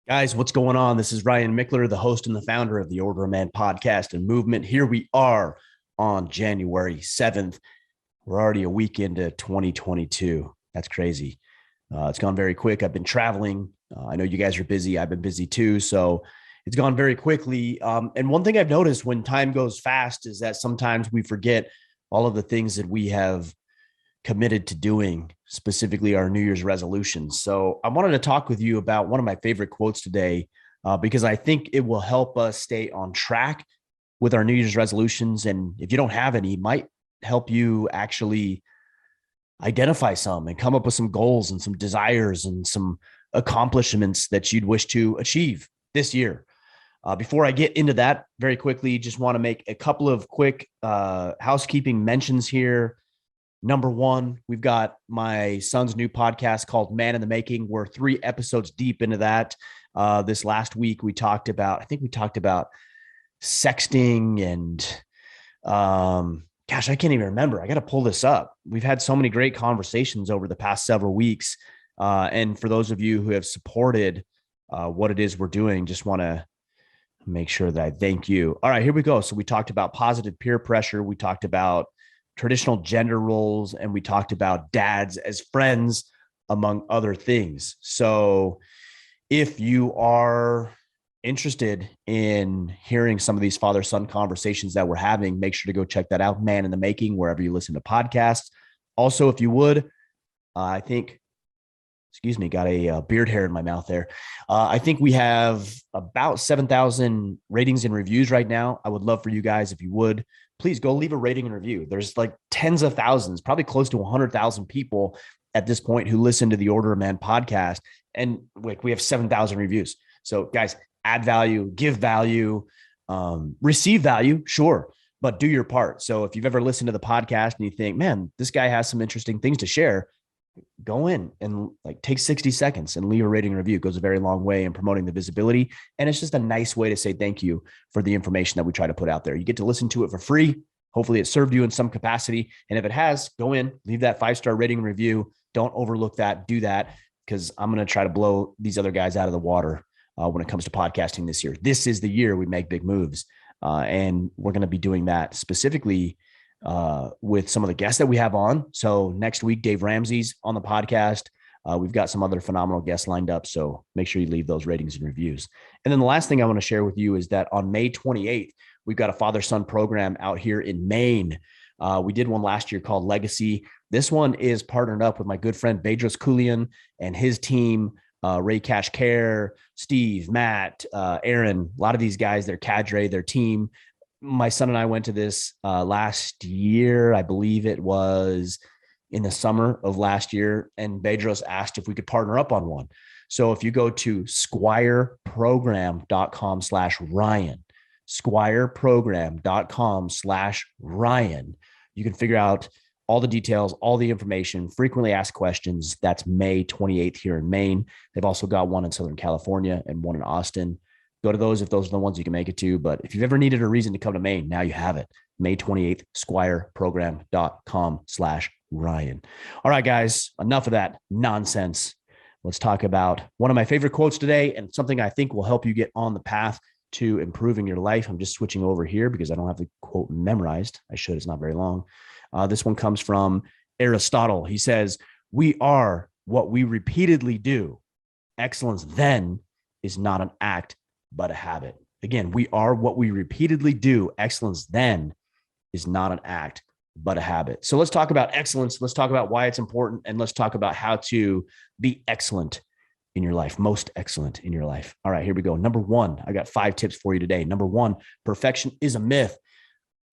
Guys, what's going on? This is Ryan Mickler, the host and the founder of the Order of Man podcast and movement. Here we are on January 7th. We're already a week into 2022. That's crazy. It's gone very quick. I've been traveling. I know you guys are busy. I've been busy too. So it's gone very quickly. And one thing I've noticed when time goes fast is that sometimes we forget all of the things that we have committed to doing, specifically our New Year's resolutions. So I wanted to talk with you about one of my favorite quotes today, because I think it will help us stay on track with our New Year's resolutions. And if you don't have any, it might help you actually identify some and come up with some goals and some desires and some accomplishments that you'd wish to achieve this year. Before I get into that, very quickly, just want to make a couple of quick housekeeping mentions here. Number one, we've got my son's new podcast called Man in the Making. We're 3 episodes deep into that. This last week, I think we talked about sexting and, gosh, I can't even remember. I got to pull this up. We've had so many great conversations over the past several weeks. And for those of you who have supported what it is we're doing, just want to make sure that I thank you. All right, here we go. So we talked about positive peer pressure. We talked about traditional gender roles, and we talked about dads as friends, among other things. So if you are interested in hearing some of these father-son conversations that we're having, make sure to go check that out, Man in the Making, wherever you listen to podcasts. Also, if you would, I think, excuse me, got a beard hair in my mouth there. I think we have about 7,000 ratings and reviews right now. I would love for you guys, if you would, please go leave a rating and review. There's like tens of thousands, probably close to 100,000 people at this point who listen to the Order of Man podcast. And like we have 7,000 reviews. So guys, add value, give value, receive value, sure, but do your part. So if you've ever listened to the podcast and you think, man, this guy has some interesting things to share, go in and like take 60 seconds and leave a rating and review. It goes a very long way in promoting the visibility. And it's just a nice way to say thank you for the information that we try to put out there. You get to listen to it for free. Hopefully it served you in some capacity. And if it has, go in, leave that 5-star rating and review. Don't overlook that. Do that, because I'm going to try to blow these other guys out of the water when it comes to podcasting this year. This is the year we make big moves. And we're going to be doing that specifically with some of the guests that we have on. So next week, Dave Ramsey's on the podcast. We've got some other phenomenal guests lined up. So make sure you leave those ratings and reviews. And then the last thing I want to share with you is that on May 28th, we've got a father-son program out here in Maine. We did one last year called Legacy. This one is partnered up with my good friend Bedros Koulian and his team, Ray Cash Care, Steve, Matt, Aaron, a lot of these guys, their cadre, their team. My son and I went to this last year. I believe it was in the summer of last year. And Bedros asked if we could partner up on one. So if you go to squireprogram.com/Ryan, squireprogram.com/Ryan, you can figure out all the details, all the information, frequently asked questions. That's May 28th here in Maine. They've also got one in Southern California and one in Austin. Go to those if those are the ones you can make it to. But if you've ever needed a reason to come to Maine, now you have it. May 28th, squireprogram.com/Ryan. All right, guys, enough of that nonsense. Let's talk about one of my favorite quotes today and something I think will help you get on the path to improving your life. I'm just switching over here because I don't have the quote memorized. I should. It's not very long. This one comes from Aristotle. He says, "We are what we repeatedly do. Excellence then is not an act, but a habit." Again, we are what we repeatedly do. Excellence then is not an act, but a habit. So let's talk about excellence. Let's talk about why it's important. And let's talk about how to be excellent in your life, most excellent in your life. All right, here we go. Number one, I got 5 tips for you today. Number one, perfection is a myth.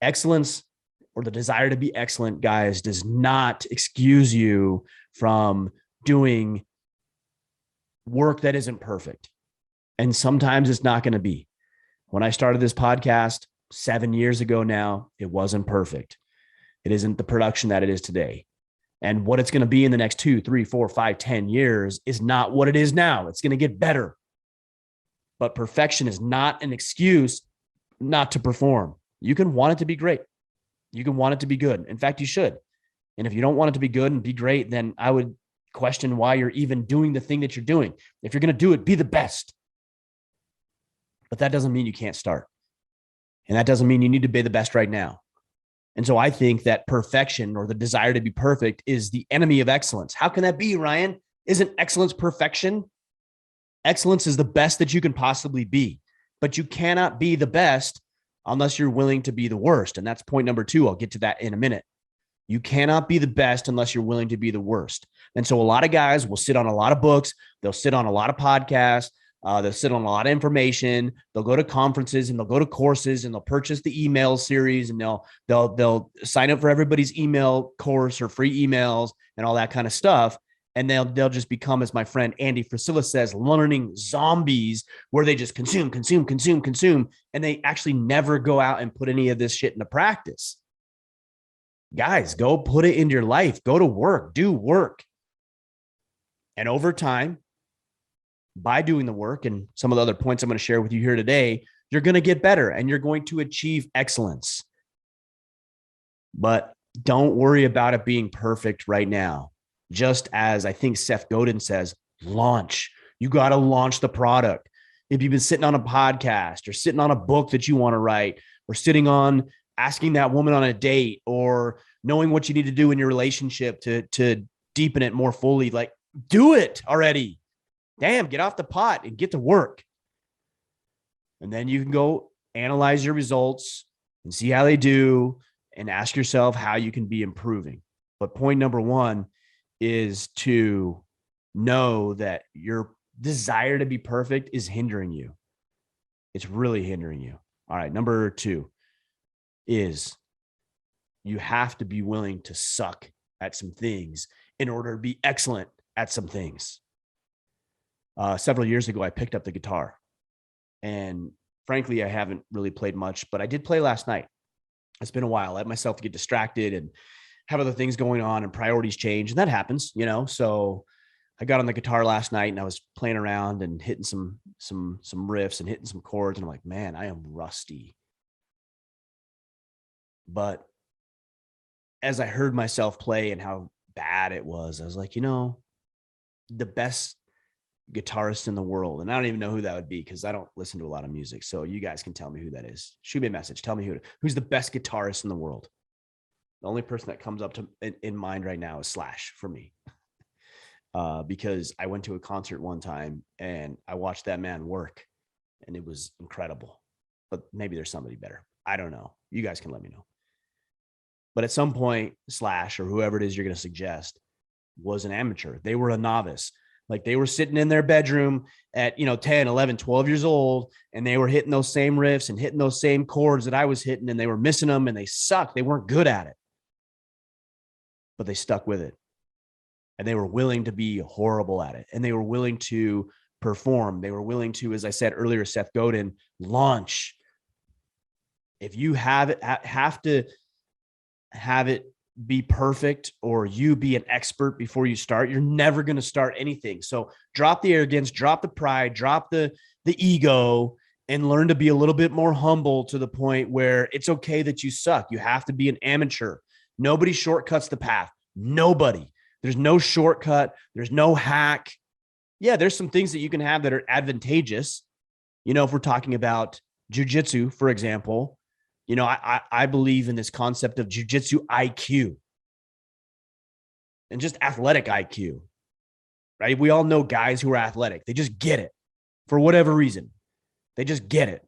Excellence, or the desire to be excellent, guys, does not excuse you from doing work that isn't perfect. And sometimes it's not going to be. When I started this podcast 7 years ago now, it wasn't perfect. It isn't the production that it is today. And what it's going to be in the next 2, 3, 4, 5, 10 years is not what it is now. It's going to get better. But perfection is not an excuse not to perform. You can want it to be great. You can want it to be good. In fact, you should. And if you don't want it to be good and be great, then I would question why you're even doing the thing that you're doing. If you're going to do it, be the best. but that doesn't mean you can't start. And that doesn't mean you need to be the best right now. And so I think that perfection or the desire to be perfect is the enemy of excellence. How can that be, Ryan? Isn't excellence perfection? Excellence is the best that you can possibly be, but you cannot be the best unless you're willing to be the worst. And that's point number 2. I'll get to that in a minute. You cannot be the best unless you're willing to be the worst. And so a lot of guys will sit on a lot of books. They'll sit on a lot of podcasts. They'll sit on a lot of information. They'll go to conferences and they'll go to courses and they'll purchase the email series and they'll sign up for everybody's email course or free emails and all that kind of stuff. And they'll just become, as my friend Andy Frisilla says, learning zombies where they just consume. And they actually never go out and put any of this shit into practice. Guys, go put it into your life. Go to work, do work. And over time, by doing the work and some of the other points I'm going to share with you here today, you're going to get better and you're going to achieve excellence. But don't worry about it being perfect right now. Just as I think Seth Godin says, launch. You got to launch the product. If you've been sitting on a podcast or sitting on a book that you want to write or sitting on asking that woman on a date or knowing what you need to do in your relationship to deepen it more fully, like do it already. Damn, get off the pot and get to work. And then you can go analyze your results and see how they do and ask yourself how you can be improving. But point number 1 is to know that your desire to be perfect is hindering you. It's really hindering you. All right. Number 2 is you have to be willing to suck at some things in order to be excellent at some things. Several years ago, I picked up the guitar and frankly, I haven't really played much, but I did play last night. It's been a while. I let myself get distracted and have other things going on and priorities change. And that happens, so I got on the guitar last night and I was playing around and hitting some riffs and hitting some chords. And I'm like, man, I am rusty. But as I heard myself play and how bad it was, I was like, the best guitarist in the world. And I don't even know who that would be because I don't listen to a lot of music. So you guys can tell me who that is. Shoot me a message. Tell me who's the best guitarist in the world. The only person that comes up to in mind right now is Slash for me. Because I went to a concert one time and I watched that man work and it was incredible. But maybe there's somebody better. I don't know. You guys can let me know. But at some point, Slash or whoever it is you're going to suggest was an amateur. They were a novice. Like they were sitting in their bedroom at, 10, 11, 12 years old, and they were hitting those same riffs and hitting those same chords that I was hitting, and they were missing them and they sucked. They weren't good at it, but they stuck with it. And they were willing to be horrible at it. And they were willing to perform. They were willing to, as I said earlier, Seth Godin, launch. If you have to have it be perfect or you be an expert before you start, you're never going to start anything. So drop the arrogance, drop the pride, drop the ego, and learn to be a little bit more humble to the point where it's okay that you suck. You have to be an amateur. Nobody shortcuts the path. Nobody. There's no shortcut. There's no hack. Yeah, there's some things that you can have that are advantageous. If we're talking about jujitsu, for example, I believe in this concept of jujitsu IQ and just athletic IQ, right? We all know guys who are athletic. They just get it for whatever reason. They just get it.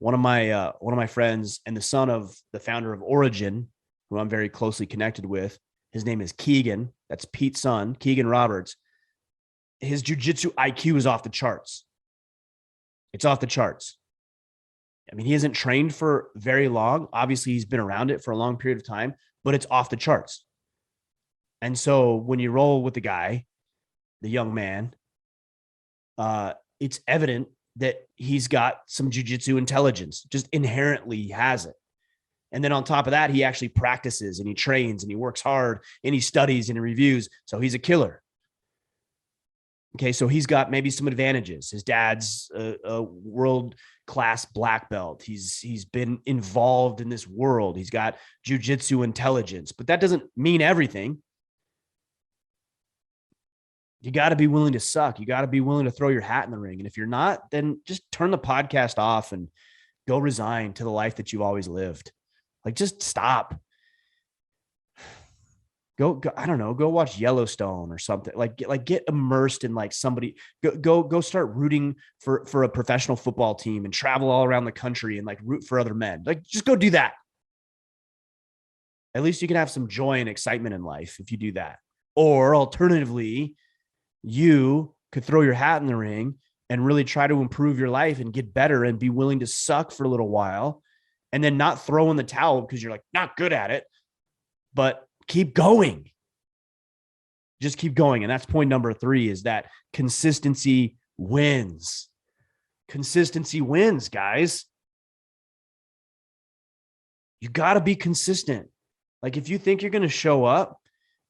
One of my friends and the son of the founder of Origin, who I'm very closely connected with, his name is Keegan. That's Pete's son, Keegan Roberts. His jujitsu IQ is off the charts. It's off the charts. I mean, he hasn't trained for very long. Obviously, he's been around it for a long period of time, but it's off the charts. And so when you roll with the guy, the young man, it's evident that he's got some jujitsu intelligence, just inherently he has it. And then on top of that, he actually practices and he trains and he works hard and he studies and he reviews. So he's a killer. Okay, so he's got maybe some advantages. His dad's a world-class black belt. He's been involved in this world. He's got jujitsu intelligence, but that doesn't mean everything. You got to be willing to suck. You got to be willing to throw your hat in the ring. And if you're not, then just turn the podcast off and go resign to the life that you've always lived. Like, just stop. Go, I don't know, go watch Yellowstone or something. Get immersed in like somebody. Go start rooting for a professional football team and travel all around the country and like root for other men. Like, just go do that. At least you can have some joy and excitement in life if you do that. Or alternatively, you could throw your hat in the ring and really try to improve your life and get better and be willing to suck for a little while and then not throw in the towel because you're like not good at it, but keep going. Just keep going. And that's point number 3, is that consistency wins. Consistency wins, guys. You got to be consistent. Like, if you think you're going to show up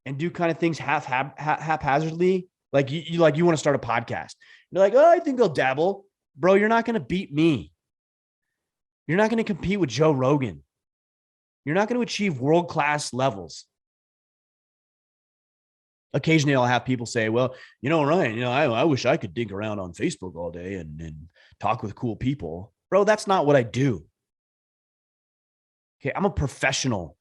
and do kind of things haphazardly, like you want to start a podcast. You're like, oh, I think I'll dabble. Bro, you're not going to beat me. You're not going to compete with Joe Rogan. You're not going to achieve world-class levels. Occasionally I'll have people say, well, Ryan, I wish I could dig around on Facebook all day and talk with cool people. Bro, that's not what I do. Okay, I'm a professional.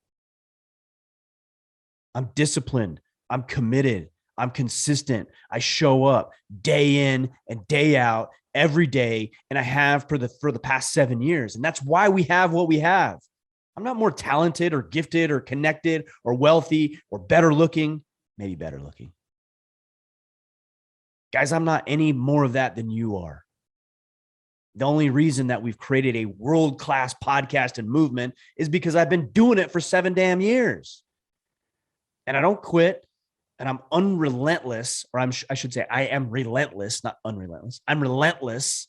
I'm disciplined. I'm committed. I'm consistent. I show up day in and day out every day. And I have for the past 7 years. And that's why we have what we have. I'm not more talented or gifted or connected or wealthy or better looking, maybe better looking. Guys, I'm not any more of that than you are. The only reason that we've created a world-class podcast and movement is because I've been doing it for 7 damn years. And I don't quit, and I'm unrelentless, or I should say I am relentless, not unrelentless. I'm relentless,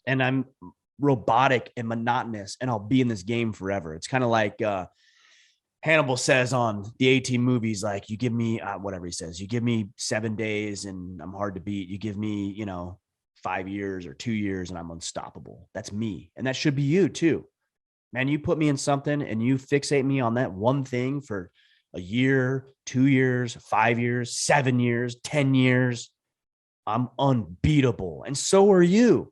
and I'm robotic and monotonous, and I'll be in this game forever. It's kind of like Hannibal says on the A-Team movies, like, you give me whatever he says, you give me 7 days and I'm hard to beat. You give me, 5 years or 2 years and I'm unstoppable. That's me. And that should be you too. Man, you put me in something and you fixate me on that one thing for a year, 2 years, 5 years, 7 years, 10 years. I'm unbeatable. And so are you.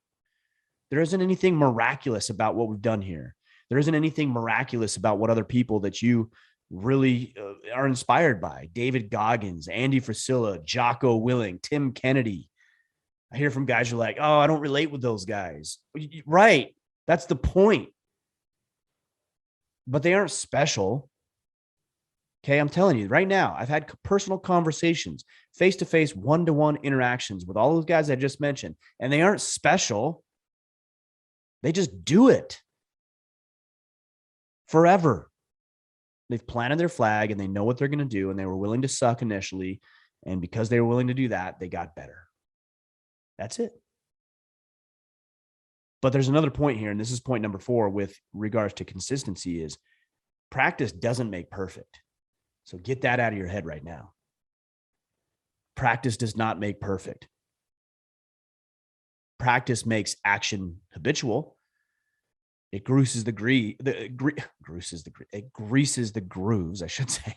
There isn't anything miraculous about what we've done here. There isn't anything miraculous about what other people that you really are inspired by. David Goggins, Andy Frisella, Jocko Willing, Tim Kennedy. I hear from guys who are like, oh, I don't relate with those guys. Right. That's the point. But they aren't special. Okay. I'm telling you right now, I've had personal conversations, face-to-face, one-to-one interactions with all those guys I just mentioned, and they aren't special. They just do it forever. They've planted their flag and they know what they're going to do, and they were willing to suck initially. And because they were willing to do that, they got better. That's it. But there's another point here, and this is point number 4 with regards to consistency, is practice doesn't make perfect. So get that out of your head right now. Practice does not make perfect. Practice makes action habitual. It greases the grooves, I should say.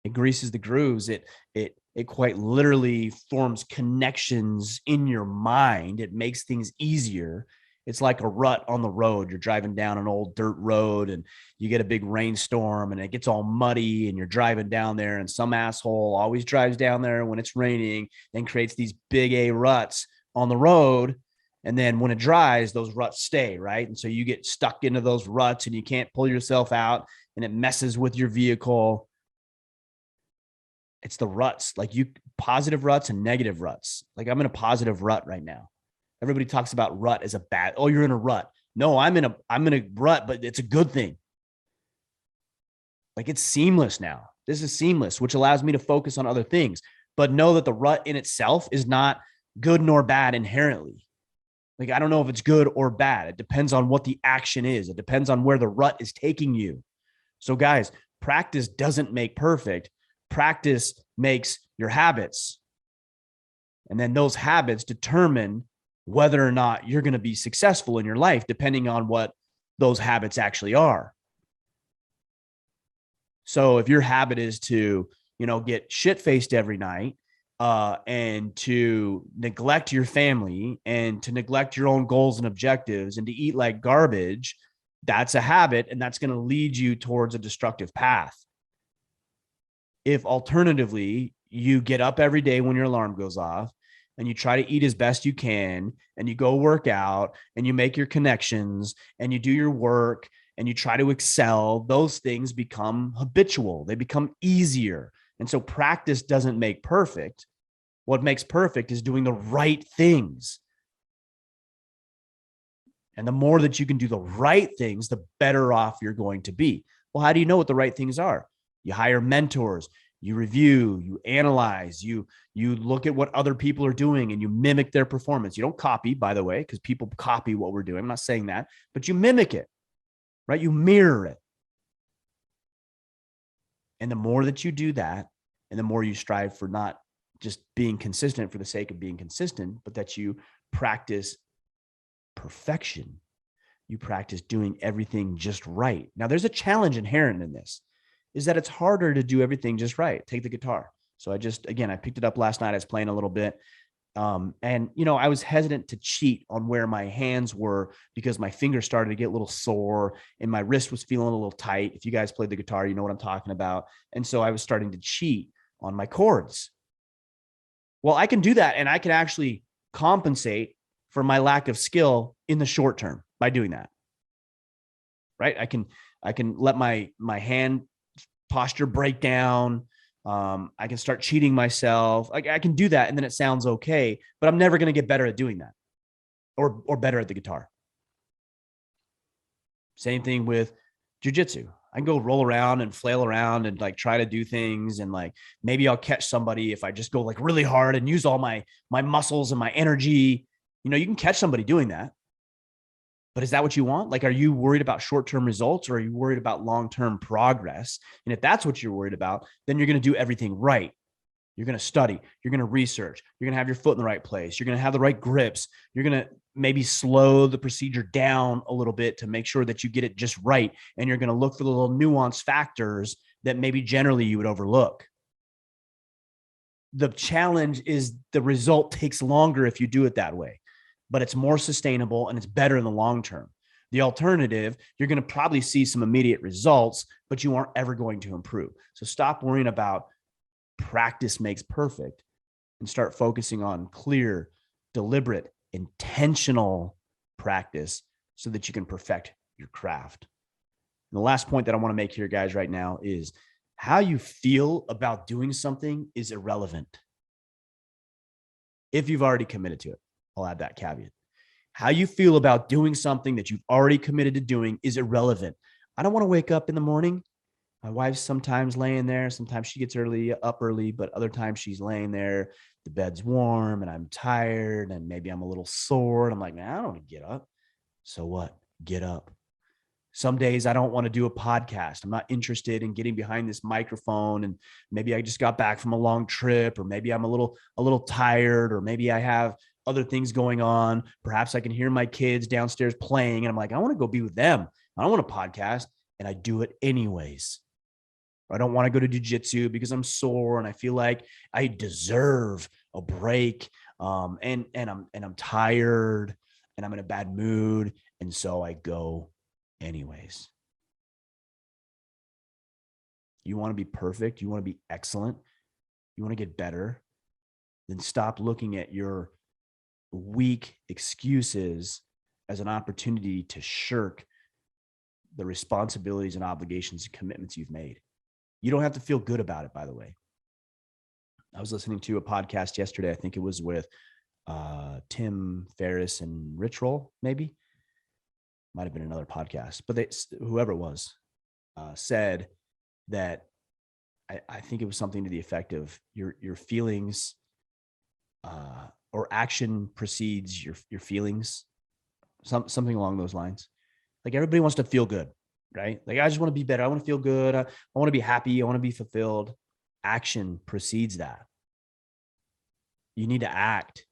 It greases the grooves. It quite literally forms connections in your mind. It makes things easier. It's like a rut on the road. You're driving down an old dirt road and you get a big rainstorm and it gets all muddy and you're driving down there, and some asshole always drives down there when it's raining and creates these big A ruts on the road. And then when it dries, those ruts stay, right? And so you get stuck into those ruts and you can't pull yourself out, and it messes with your vehicle. It's the ruts, like positive ruts and negative ruts. Like, I'm in a positive rut right now. Everybody talks about rut as a bad, oh, you're in a rut. No, I'm in a rut, but it's a good thing. Like, it's seamless now. This is seamless, which allows me to focus on other things, but know that the rut in itself is not good nor bad inherently. Like, I don't know if it's good or bad. It depends on what the action is. It depends on where the rut is taking you. So guys, practice doesn't make perfect. Practice makes your habits. And then those habits determine whether or not you're going to be successful in your life, depending on what those habits actually are. So if your habit is to get shit-faced every night, and to neglect your family and to neglect your own goals and objectives and to eat like garbage, that's a habit, and that's going to lead you towards a destructive path. If alternatively, you get up every day when your alarm goes off and you try to eat as best you can and you go work out and you make your connections and you do your work and you try to excel, those things become habitual. They become easier. And so practice doesn't make perfect. What makes perfect is doing the right things. And the more that you can do the right things, the better off you're going to be. Well, how do you know what the right things are? You hire mentors, you review, you analyze, you look at what other people are doing and you mimic their performance. You don't copy, by the way, because people copy what we're doing. I'm not saying that, but you mimic it, right? You mirror it. And the more that you do that, and the more you strive for not just being consistent for the sake of being consistent, but that you practice perfection. You practice doing everything just right. Now, there's a challenge inherent in this, is that it's harder to do everything just right. Take the guitar. So I picked it up last night. I was playing a little bit. And I was hesitant to cheat on where my hands were because my fingers started to get a little sore and my wrist was feeling a little tight. If you guys played the guitar, you know what I'm talking about. And so I was starting to cheat on my chords. Well, I can do that, and I can actually compensate for my lack of skill in the short term by doing that. Right? I can let my hand posture break down. I can start cheating myself. I can do that, and then it sounds okay, but I'm never going to get better at doing that, or better at the guitar. Same thing with jujitsu. I can go roll around and flail around and like try to do things, and like maybe I'll catch somebody if I just go like really hard and use all my muscles and my energy. You can catch somebody doing that. But is that what you want? Like, are you worried about short-term results, or are you worried about long-term progress? And if that's what you're worried about, then you're going to do everything right. You're going to study. You're going to research. You're going to have your foot in the right place. You're going to have the right grips. You're going to maybe slow the procedure down a little bit to make sure that you get it just right. And you're going to look for the little nuanced factors that maybe generally you would overlook. The challenge is the result takes longer if you do it that way, but it's more sustainable and it's better in the long term. The alternative, you're going to probably see some immediate results, but you aren't ever going to improve. So stop worrying about practice makes perfect and start focusing on clear, deliberate, intentional practice so that you can perfect your craft. And the last point that I want to make here, guys, right now is how you feel about doing something is irrelevant if you've already committed to it. I'll add that caveat. How you feel about doing something that you've already committed to doing is irrelevant. I don't want to wake up in the morning. My wife's sometimes laying there. Sometimes she gets up early, but other times she's laying there. The bed's warm and I'm tired and maybe I'm a little sore. And I'm like, man, I don't want to get up. So what? Get up. Some days I don't want to do a podcast. I'm not interested in getting behind this microphone, and maybe I just got back from a long trip, or maybe I'm a little tired, or maybe I have other things going on. Perhaps I can hear my kids downstairs playing and I'm like, I want to go be with them. I don't want a podcast, and I do it anyways. I don't want to go to jiu-jitsu because I'm sore and I feel like I deserve a break. And I'm tired and I'm in a bad mood. And so I go anyways. You want to be perfect. You want to be excellent. You want to get better. Then stop looking at your weak excuses as an opportunity to shirk the responsibilities and obligations and commitments you've made. You don't have to feel good about it, by the way. I was listening to a podcast yesterday. I think it was with Tim Ferriss and Rich Roll, maybe. Might have been another podcast, but whoever it was said that I think it was something to the effect of your feelings or action precedes your feelings, something along those lines. Like, everybody wants to feel good, right? Like, I just want to be better. I want to feel good. I want to be happy. I want to be fulfilled. Action precedes that. You need to act.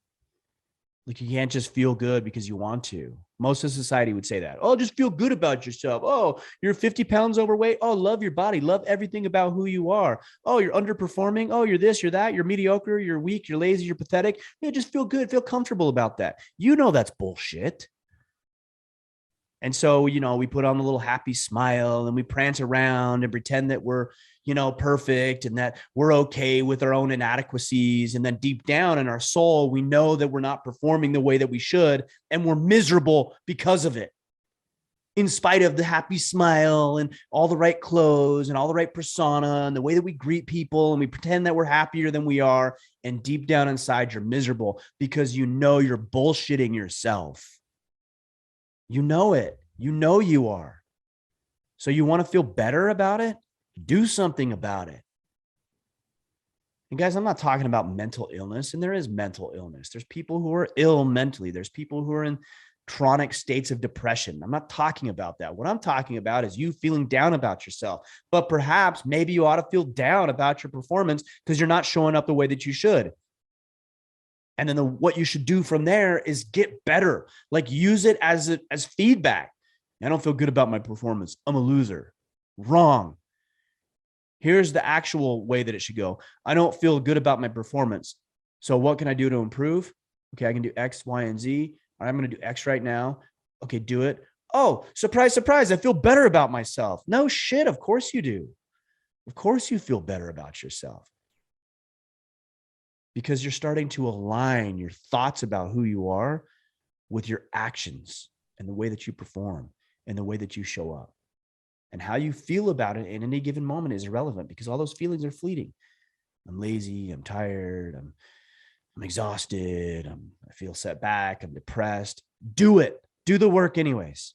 Like you can't just feel good because you want to. Most of society would say that. Oh, just feel good about yourself. Oh, you're 50 pounds overweight. Oh, love your body. Love everything about who you are. Oh, you're underperforming. Oh, you're this, you're that. You're mediocre. You're weak. You're lazy. You're pathetic. Yeah, just feel good. Feel comfortable about that. You know that's bullshit. And so, we put on a little happy smile and we prance around and pretend that we're, perfect and that we're okay with our own inadequacies. And then deep down in our soul, we know that we're not performing the way that we should. And we're miserable because of it. In spite of the happy smile and all the right clothes and all the right persona and the way that we greet people and we pretend that we're happier than we are. And deep down inside, you're miserable because you're bullshitting yourself. You know it. You know you are. So you want to feel better about it? Do something about it. And guys, I'm not talking about mental illness, and there is mental illness. There's people who are ill mentally. There's people who are in chronic states of depression. I'm not talking about that. What I'm talking about is you feeling down about yourself. But perhaps maybe you ought to feel down about your performance because you're not showing up the way that you should. And then what you should do from there is get better. Like use it as feedback. I don't feel good about my performance. I'm a loser. Wrong. Here's the actual way that it should go. I don't feel good about my performance. So what can I do to improve? Okay, I can do X, Y, and Z. I'm going to do X right now. Okay, do it. Oh, surprise, surprise. I feel better about myself. No shit. Of course you do. Of course you feel better about yourself. Because you're starting to align your thoughts about who you are with your actions and the way that you perform and the way that you show up. And how you feel about it in any given moment is irrelevant because all those feelings are fleeting. I'm lazy, I'm tired, I'm exhausted, I feel set back, I'm depressed. Do it. Do the work anyways.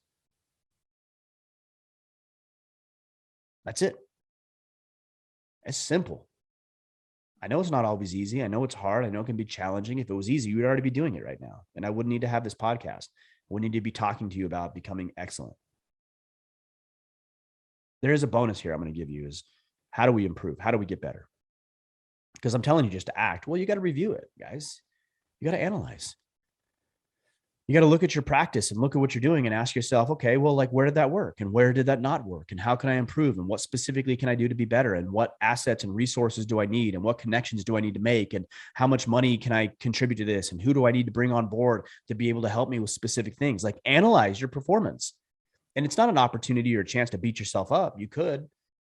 That's it. It's simple. I know it's not always easy. I know it's hard. I know it can be challenging. If it was easy, you would already be doing it right now. And I wouldn't need to have this podcast. I wouldn't need to be talking to you about becoming excellent. There is a bonus here I'm going to give you is how do we improve? How do we get better? Because I'm telling you just to act. Well, you got to review it, guys. You got to analyze. You got to look at your practice and look at what you're doing and ask yourself, okay, well, like where did that work and where did that not work? And how can I improve? And what specifically can I do to be better? And what assets and resources do I need? And what connections do I need to make? And how much money can I contribute to this? And who do I need to bring on board to be able to help me with specific things? Like analyze your performance. And it's not an opportunity or a chance to beat yourself up. You could,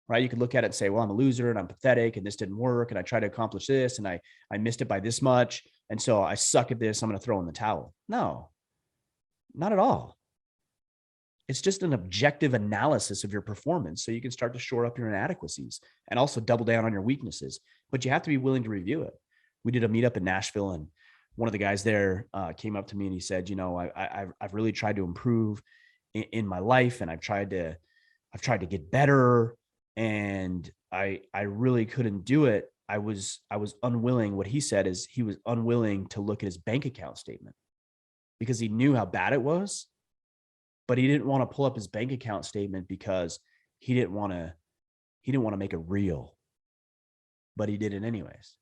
right? You could look at it and say, well, I'm a loser and I'm pathetic and this didn't work. And I tried to accomplish this and I missed it by this much. And so I suck at this. I'm going to throw in the towel. No, not at all. It's just an objective analysis of your performance so you can start to shore up your inadequacies and also double down on your weaknesses. But you have to be willing to review it. We did a meetup in Nashville and one of the guys there came up to me and he said, I've really tried to improve in my life and I've tried to get better and I really couldn't do it. I was unwilling. What he said is he was unwilling to look at his bank account statement because he knew how bad it was, but he didn't want to pull up his bank account statement because he didn't want to make it real, but he did it anyways.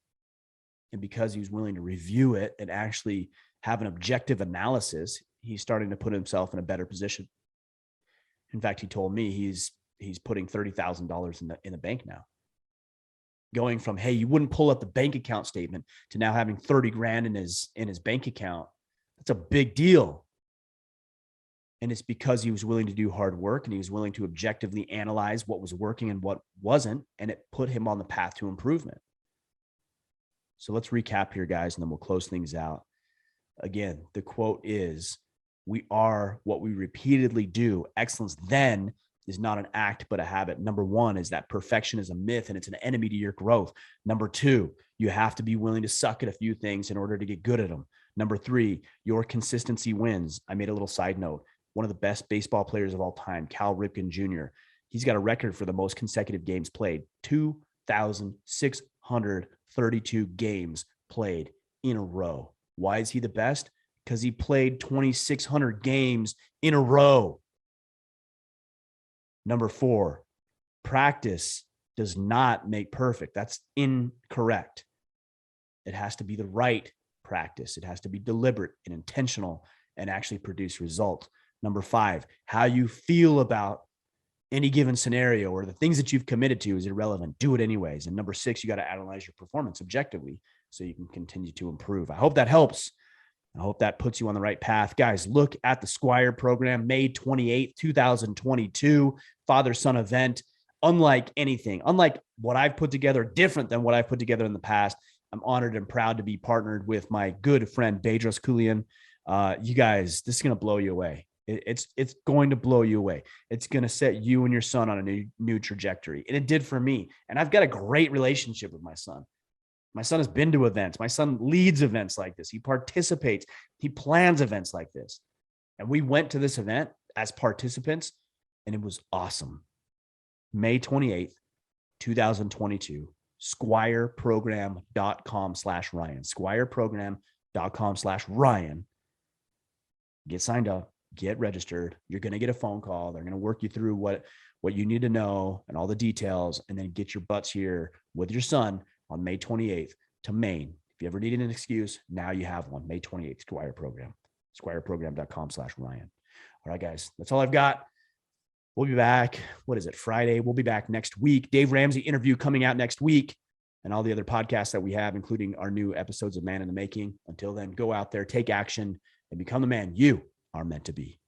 And because he was willing to review it and actually have an objective analysis, he's starting to put himself in a better position. In fact, he told me he's putting $30,000 in the bank now. Going from, hey, you wouldn't pull up the bank account statement to now having 30 grand in his bank account. That's a big deal. And it's because he was willing to do hard work and he was willing to objectively analyze what was working and what wasn't. And it put him on the path to improvement. So let's recap here, guys, and then we'll close things out. Again, the quote is, we are what we repeatedly do. Excellence then is not an act, but a habit. Number one is that perfection is a myth and it's an enemy to your growth. Number two, you have to be willing to suck at a few things in order to get good at them. Number three, your consistency wins. I made a little side note. One of the best baseball players of all time, Cal Ripken Jr., he's got a record for the most consecutive games played, 2,632 games played in a row. Why is he the best? Because he played 2,600 games in a row. Number four, practice does not make perfect. That's incorrect. It has to be the right practice. It has to be deliberate and intentional and actually produce results. Number 5, how you feel about any given scenario or the things that you've committed to is irrelevant. Do it anyways. And number 6, you got to analyze your performance objectively so you can continue to improve. I hope that helps. I hope that puts you on the right path. Guys, look at the Squire program, May 28th, 2022, father-son event. Unlike anything, unlike what I've put together, different than what I've put together in the past. I'm honored and proud to be partnered with my good friend, Bedros Keuilian. You guys, this is going to blow you away. It's going to blow you away. It's going to set you and your son on a new trajectory. And it did for me. And I've got a great relationship with my son. My son has been to events. My son leads events like this. He participates. He plans events like this. And we went to this event as participants, and it was awesome. May 28th, 2022, squireprogram.com/Ryan, squireprogram.com/Ryan. Get signed up, get registered. You're going to get a phone call. They're going to work you through what you need to know and all the details, and then get your butts here with your son on May 28th to Maine. If you ever needed an excuse, now you have one. May 28th, Squire Program, squireprogram.com/Ryan. All right, guys, that's all I've got. We'll be back. What is it? Friday. We'll be back next week. Dave Ramsey interview coming out next week, and all the other podcasts that we have, including our new episodes of Man in the Making. Until then, go out there, take action, and become the man you are meant to be.